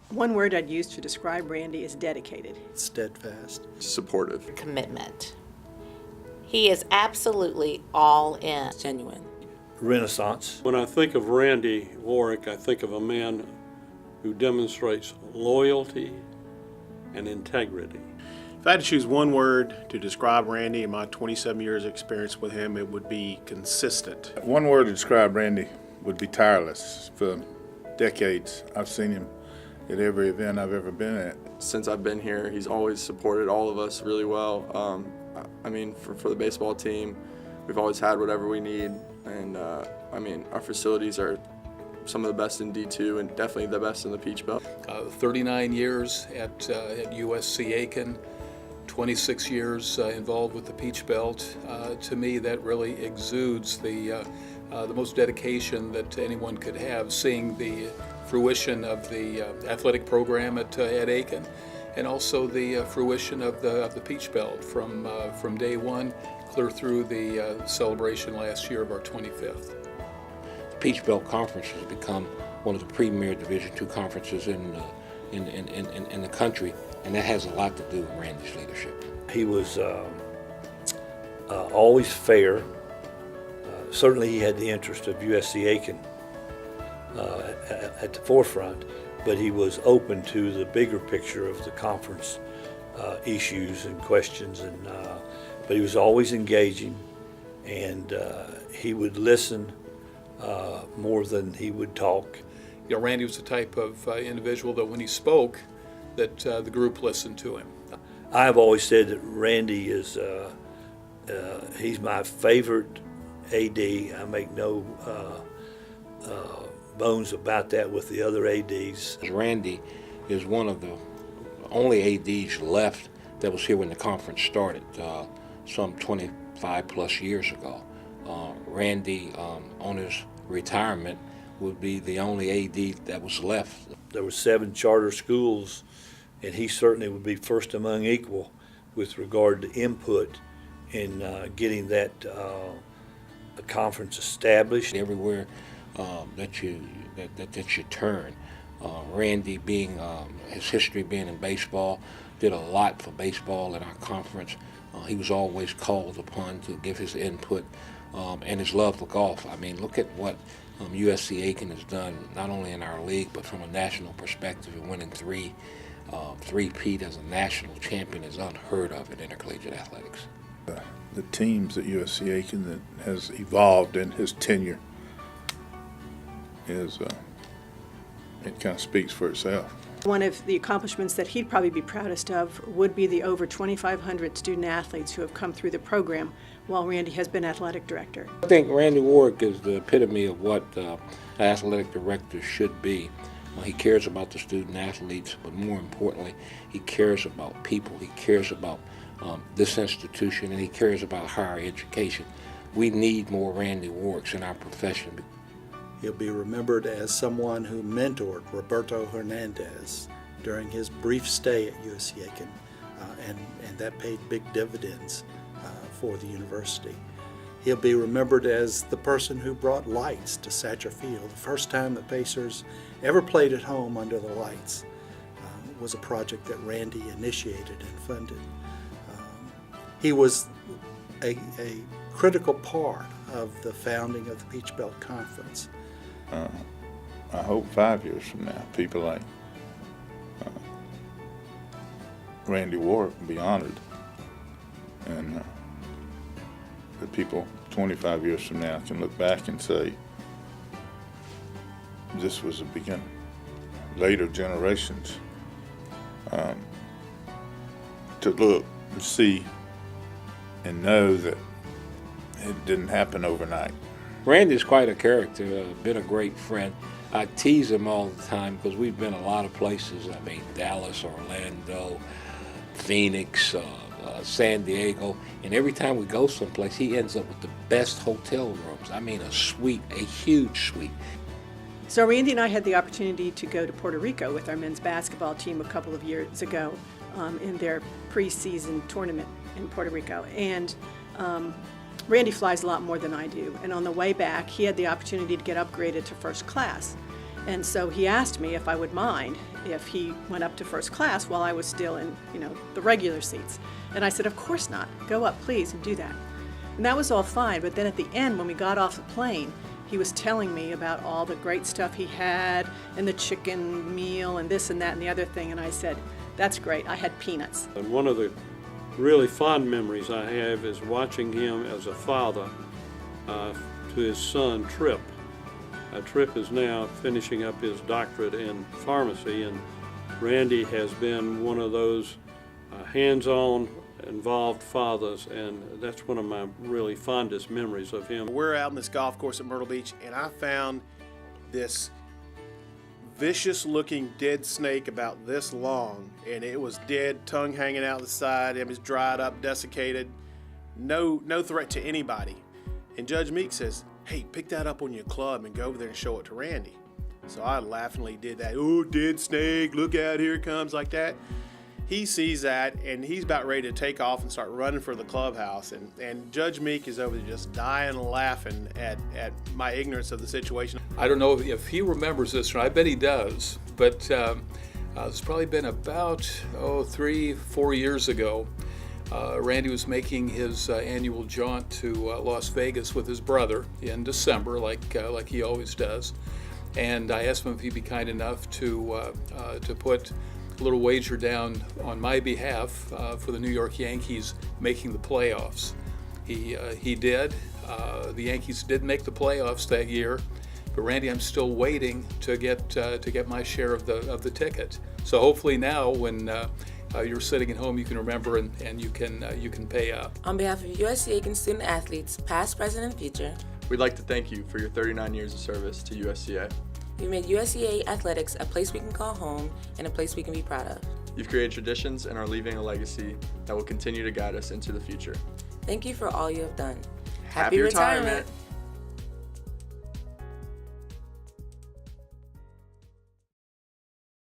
One word I'd use to describe Randy is dedicated. Steadfast. Supportive. Commitment. He is absolutely all in. Genuine. Renaissance. When I think of Randy Warwick, I think of a man who demonstrates loyalty and integrity. If I had to choose one word to describe Randy in my 27 years of experience with him, it would be consistent. One word to describe Randy would be tireless. For decades, I've seen him at every event I've ever been at. Since I've been here, he's always supported all of us really well. I mean, for the baseball team, we've always had whatever we need. And I mean, our facilities are some of the best in D2 and definitely the best in the Peach Belt. 39 years at USC Aiken, 26 years involved with the Peach Belt. To me, that really exudes the most dedication that anyone could have, seeing the fruition of the athletic program at Aiken, and also the fruition of the Peach Belt from day one clear through the celebration last year of our 25th. The Peach Belt Conference has become one of the premier Division II conferences in the country, and that has a lot to do with Randy's leadership. He was always fair. Certainly he had the interest of USC Aiken at the forefront, but he was open to the bigger picture of the conference issues and questions, but he was always engaging, and he would listen more than he would talk. You know, Randy was the type of individual that when he spoke, that the group listened to him. I've always said that Randy is, he's my favorite AD. I make no bones about that with the other ADs. Randy is one of the only ADs left that was here when the conference started, some 25 plus years ago. Randy, on his retirement, would be the only AD that was left. There were 7 charter schools, and he certainly would be first among equal with regard to input in getting that conference established. Everywhere that you turn, Randy, being his history being in baseball, did a lot for baseball in our conference. He was always called upon to give his input, and his love for golf. I mean, look at what USC Aiken has done, not only in our league, but from a national perspective. Winning three-peat as a national champion is unheard of in intercollegiate athletics. The teams at USC Aiken that has evolved in his tenure is, it kind of speaks for itself. One of the accomplishments that he'd probably be proudest of would be the over 2,500 student athletes who have come through the program while Randy has been athletic director. I think Randy Warwick is the epitome of what an athletic director should be. He cares about the student athletes, but more importantly, he cares about people. He cares about this institution, and he cares about higher education. We need more Randy Warwicks in our profession. He'll be remembered as someone who mentored Roberto Hernandez during his brief stay at USC Aiken, and that paid big dividends for the university. He'll be remembered as the person who brought lights to Satcher Field. The first time the Pacers ever played at home under the lights was a project that Randy initiated and funded. He was a critical part of the founding of the Peach Belt Conference. I hope 5 years from now, people like Randy Warwick will be honored, and the people 25 years from now can look back and say, this was the beginning. Later generations to look and see and know that it didn't happen overnight. Randy's quite a character, been a great friend. I tease him all the time because we've been a lot of places. I mean, Dallas, Orlando, Phoenix, San Diego, and every time we go someplace, he ends up with the best hotel rooms. I mean, a suite, a huge suite. So Randy and I had the opportunity to go to Puerto Rico with our men's basketball team a couple of years ago in their preseason tournament in Puerto Rico. And Randy flies a lot more than I do. And on the way back, he had the opportunity to get upgraded to first class. And so he asked me if I would mind if he went up to first class while I was still in, the regular seats. And I said, of course not. Go up, please, and do that. And that was all fine, but then at the end, when we got off the plane, he was telling me about all the great stuff he had, and the chicken meal, and this and that and the other thing, and I said, that's great, I had peanuts. And one of the really fond memories I have is watching him as a father to his son, Tripp. Tripp is now finishing up his doctorate in pharmacy, and Randy has been one of those hands-on, involved fathers, and that's one of my really fondest memories of him. We're out in this golf course at Myrtle Beach, and I found this vicious-looking dead snake about this long, and it was dead, tongue hanging out the side. It was dried up, desiccated, no threat to anybody. And Judge Meek says, hey, pick that up on your club and go over there and show it to Randy. So I laughingly did that. Oh, dead snake, look out, here it comes, like that. He sees that, and he's about ready to take off and start running for the clubhouse. And Judge Meek is over there just dying laughing at my ignorance of the situation. I don't know if he remembers this, and I bet he does, but it's probably been about 3-4 years ago. Randy was making his annual jaunt to Las Vegas with his brother in December, like he always does. And I asked him if he'd be kind enough to put a little wager down on my behalf for the New York Yankees making the playoffs. He did. The Yankees did make the playoffs that year, but Randy, I'm still waiting to get my share of the ticket. So hopefully now, when you're sitting at home, you can remember and you can pay up. On behalf of USC Aiken student athletes, past, present, and future, We'd like to thank you for your 39 years of service to USCA. we made USCA athletics a place we can call home and a place we can be proud of. You've created traditions and are leaving a legacy that will continue to guide us into the future. Thank you for all you have done. Happy retirement.